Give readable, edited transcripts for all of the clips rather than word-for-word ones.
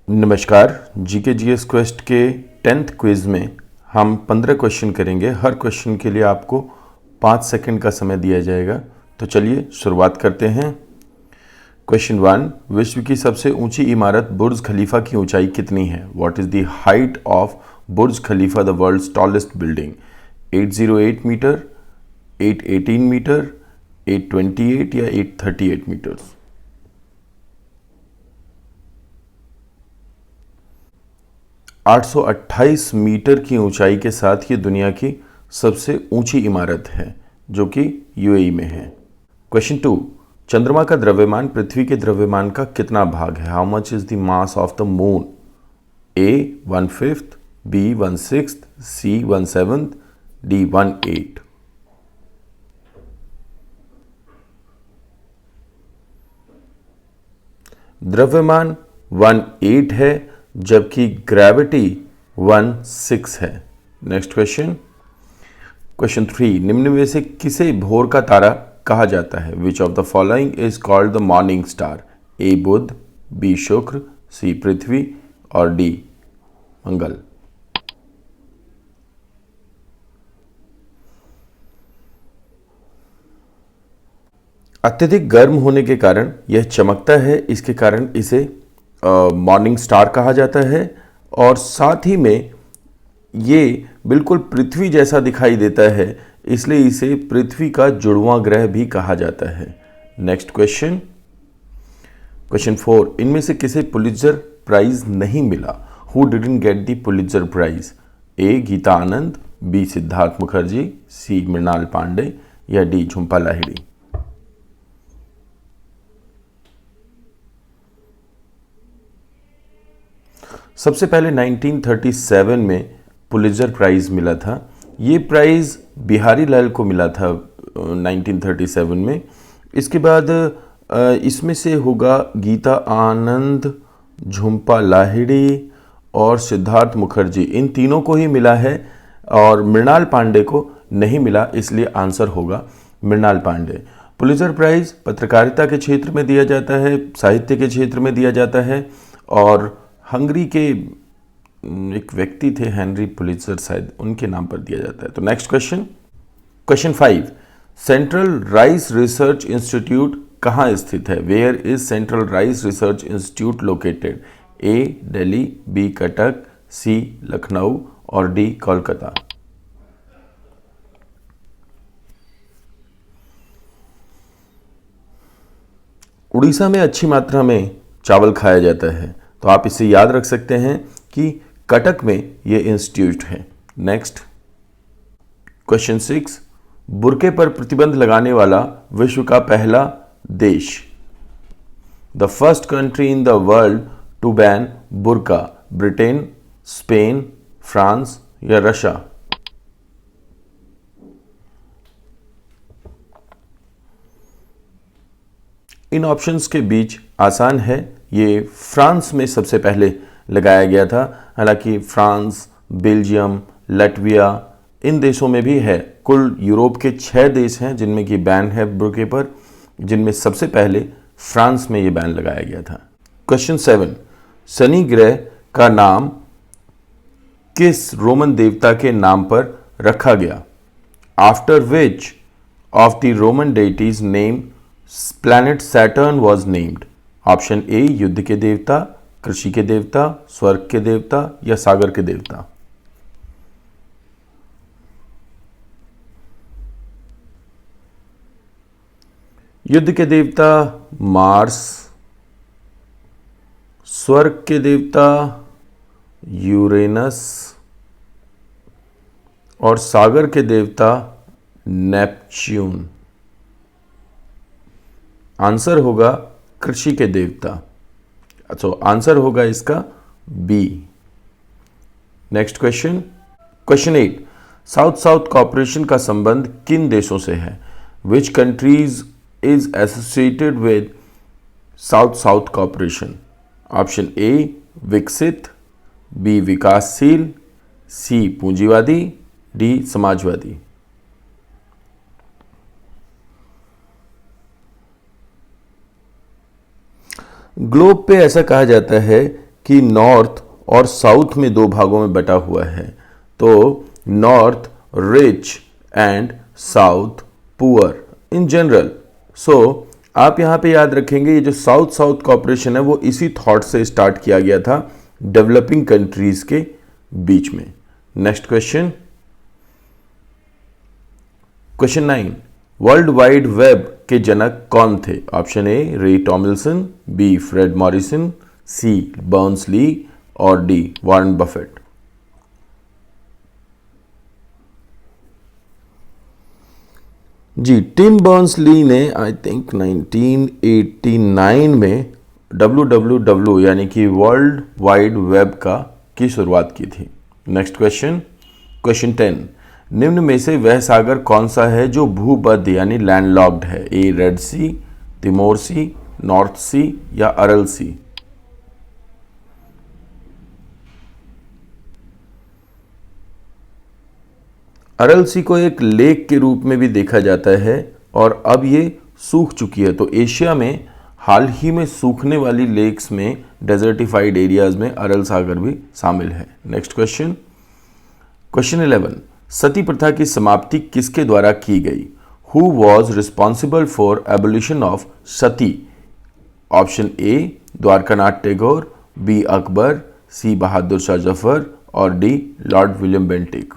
नमस्कार। GK GS quest के 10th quiz में हम 15 क्वेश्चन करेंगे। हर क्वेश्चन के लिए आपको 5 सेकंड का समय दिया जाएगा। तो चलिए शुरुआत करते हैं। क्वेश्चन 1, विश्व की सबसे ऊंची इमारत बुर्ज खलीफा की ऊंचाई कितनी है? What is the height of Burj Khalifa, the world's tallest building? 808 metre, 818 metre, 828 या 838 मीटर्स? 828 मीटर की ऊंचाई के साथ ये दुनिया की सबसे ऊंची इमारत है जो कि यूएई में है। क्वेश्चन 2, चंद्रमा का द्रव्यमान पृथ्वी के द्रव्यमान का कितना भाग है? How much is the mass of the moon? A 1/5, B 1/6, C 1/7, D 1/8? द्रव्यमान 1/8 है जबकि ग्रेविटी 1/6 है। नेक्स्ट क्वेश्चन, क्वेश्चन 3, निम्न में से किसे भोर का तारा कहा जाता है? Which of the following is called the morning star? A Budh, B Shukra, C पृथ्वी और डी मंगल? अत्यधिक गर्म होने के कारण यह चमकता है, इसके कारण इसे मॉर्निंग स्टार कहा जाता है। और साथ ही में ये बिल्कुल पृथ्वी जैसा दिखाई देता है, इसलिए इसे पृथ्वी का जुड़वां ग्रह भी कहा जाता है। नेक्स्ट क्वेश्चन, क्वेश्चन 4, इनमें से किसे पुलित्जर प्राइज नहीं मिला? Who didn't get the Pulitzer prize? A Gita Anand, B Siddhartha Mukherjee, C Mrinal Pande या डी झुंपा लाहिड़ी? सबसे पहले 1937 में पुलित्जर प्राइज मिला था। ये प्राइज बिहारी लाल को मिला था 1937 में। इसके बाद इसमें से होगा गीता आनंद, झुंपा लाहिड़ी और सिद्धार्थ मुखर्जी, इन तीनों को ही मिला है और मृणाल पांडे को नहीं मिला, इसलिए आंसर होगा मृणाल पांडे। पुलित्जर प्राइज पत्रकारिता के क्षेत्र में दिया जाता है, साहित्य के क्षेत्र में दिया जाता है और हंगरी के एक व्यक्ति थे हेनरी पुलित्जर, शायद उनके नाम पर दिया जाता है। तो next question, question 5, central rice research institute कहाँ स्थित है? Where is central rice research institute located? A Delhi, B Cuttack, C Lucknow और डी कोलकाता? उड़ीसा में अच्छी मात्रा में चावल खाया जाता है, तो आप इसे याद रख सकते हैं कि कटक में ये इंस्टीट्यूट है। नेक्स्ट क्वेश्चन 6, बुर्के पर प्रतिबंध लगाने वाला विश्व का पहला देश? The first country in the world to ban burqa? Britain, Spain, France या रशिया? इन ऑप्शंस के बीच आसान है, ये फ्रांस में सबसे पहले लगाया गया था। हालांकि फ्रांस, बेल्जियम, लटविया इन देशों में भी है। कुल यूरोप के 6 देश हैं जिनमें कि बैन है बुर्के पर, जिनमें सबसे पहले फ्रांस में ये बैन लगाया गया था। क्वेश्चन 7, शनि ग्रह का नाम किस रोमन देवता के नाम पर रखा गया? After which of the Roman deities name planet Saturn was named? Option A युद्ध के देवता, कृषि के देवता, स्वर्ग के देवता या सागर के देवता? युद्ध के देवता मार्स, स्वर्ग के देवता यूरेनस और सागर के देवता नेपच्यून। आंसर होगा कृषि के देवता। तो आंसर होगा इसका B. Next question, question 8, south south cooperation का संबंध किन देशों से है? Which countries is associated with south south cooperation? Option A विकसित, बी विकासशील, सी पूंजीवादी, डी समाजवादी? ग्लोब पे ऐसा कहा जाता है कि नॉर्थ और साउथ में दो भागों में बटा हुआ है, तो north rich and south poor in general. So आप यहाँ पे याद रखेंगे ये जो साउथ साउथ कॉपरेशन है वो इसी थॉट से स्टार्ट किया गया था डेवलपिंग कंट्रीज के बीच में। Next question, question 9, world wide web के जनक कौन थे? ऑप्शन ए रे टॉमिल्सन, बी फ्रेड मॉरिसन, सी बर्न्स ली और डी वॉरेन बफेट। जी, टिम बर्न्स ली ने आई थिंक 1989 में WWW यानी कि वर्ल्ड वाइड वेब की शुरुआत की थी। नेक्स्ट क्वेश्चन, क्वेश्चन 10, निम्न में से वह सागर कौन सा है जो भूबद्ध यानी लैंडलॉक्ड है? ए रेड सी, तिमोर सी, नॉर्थ सी या अरल सी? अरल सी को एक लेक के रूप में भी देखा जाता है और अब ये सूख चुकी है। तो एशिया में हाल ही में सूखने वाली लेक्स में डेजर्टिफाइड एरियाज में अरल सागर भी शामिल है। नेक्स्ट क्वेश्चन, क्वेश्चन 11, सती प्रथा की समाप्ति किसके द्वारा की गई? Who was responsible for abolition of sati? Option A Dwarkanath Tagore, B Akbar, C Bahadur Shah Zafar और डी लॉर्ड विलियम बेंटिक।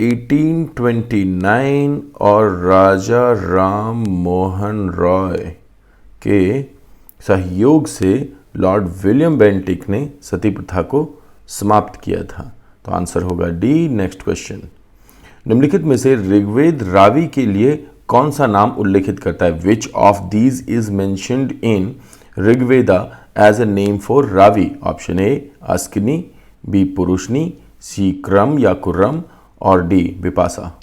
1829 और राजा राम मोहन रॉय के सहयोग से लॉर्ड विलियम बेंटिक ने सती प्रथा को समाप्त किया था। तो आंसर होगा डी। नेक्स्ट क्वेश्चन, निम्नलिखित में से ऋग्वेद रावि के लिए कौन सा नाम उल्लेखित करता है? Which of these is mentioned in Rigveda as a name for Ravi? Option A Askini, B Purushni, C क्रम या कुर्रम और डी विपासा।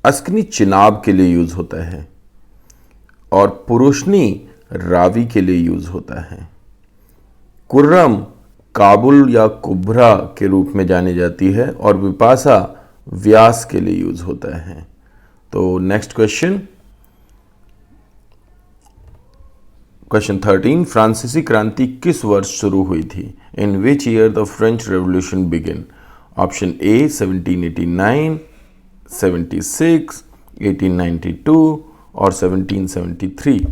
अस्किनी चिनाब के लिए यूज होता है और पुरुषनी रावी के लिए यूज होता है। कुर्रम काबुल या कुब्रा के रूप में जानी जाती है और विपासा व्यास के लिए यूज होता है। तो नेक्स्ट क्वेश्चन, क्वेश्चन 13, फ्रांसीसी क्रांति किस वर्ष शुरू हुई थी? In which year the French revolution begin? Option A 1789, 76, 1892 और 1773।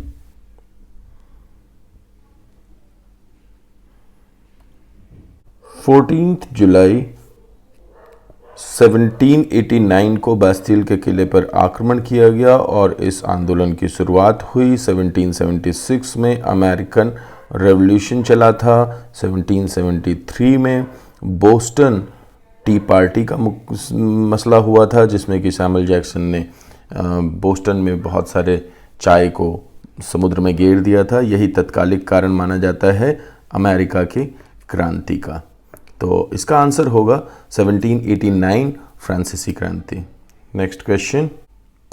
जुलाई 1789 को बास्टिल के किले पर आक्रमण किया गया और इस आंदोलन की शुरुआत हुई। 1776 में अमेरिकन रेवोल्यूशन चला था। 1773 में बोस्टन टी पार्टी का मसला हुआ था जिसमें कि सैमुअल जैक्सन ने बोस्टन में बहुत सारे चाय को समुद्र में गिर दिया था। यही तत्कालिक कारण माना जाता है अमेरिका की क्रांति का। तो इसका आंसर होगा 1789 फ्रांसीसी क्रांति। Next question,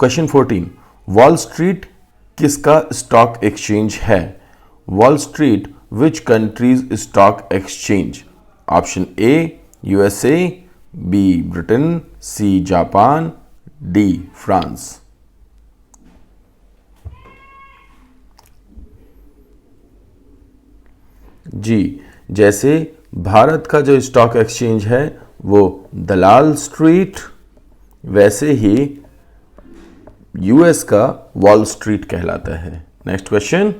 question 14, Wall Street किसका स्टॉक एक्सचेंज है? Wall Street which countries stock exchange? Option A USA, B Britain, C Japan, D France. जी, जैसे भारत का जो स्टॉक एक्सचेंज है वो दलाल स्ट्रीट, वैसे ही यूएस का वॉल स्ट्रीट कहलाता है। नेक्स्ट क्वेश्चन,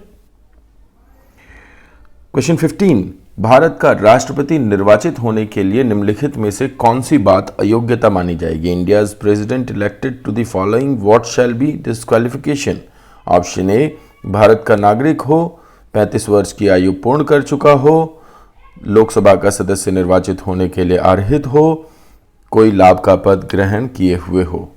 क्वेश्चन 15, भारत का राष्ट्रपति निर्वाचित होने के लिए निम्नलिखित में से कौन सी बात अयोग्यता मानी जाएगी? India's president elected to the following what shall be disqualification? Option A Bharat का नागरिक हो, 35 वर्ष की आयु पूर्ण कर चुका हो, लोकसभा का सदस्य निर्वाचित होने के लिए अर्हित हो, कोई लाभ का पद ग्रहण किए हुए हो।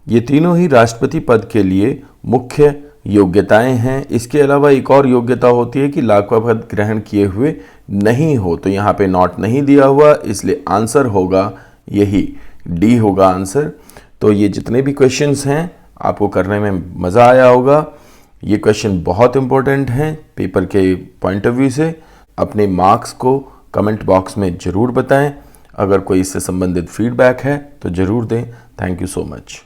ये तीनों ही राष्ट्रपति पद के लिए मुख्य योग्यताएं हैं। इसके अलावा एक और योग्यता होती है कि लाभ का पद ग्रहण किए हुए नहीं हो। तो यहाँ पे नॉट नहीं दिया हुआ, इसलिए आंसर होगा यही डी होगा आंसर। तो ये जितने भी क्वेश्चंस हैं आपको करने में मज़ा आया होगा। ये क्वेश्चन बहुत इंपॉर्टेंट हैं पेपर के पॉइंट ऑफ व्यू से, अपने मार्क्स को कमेंट बॉक्स में ज़रूर बताएं। अगर कोई इससे संबंधित फीडबैक है तो ज़रूर दें। Thank you so much.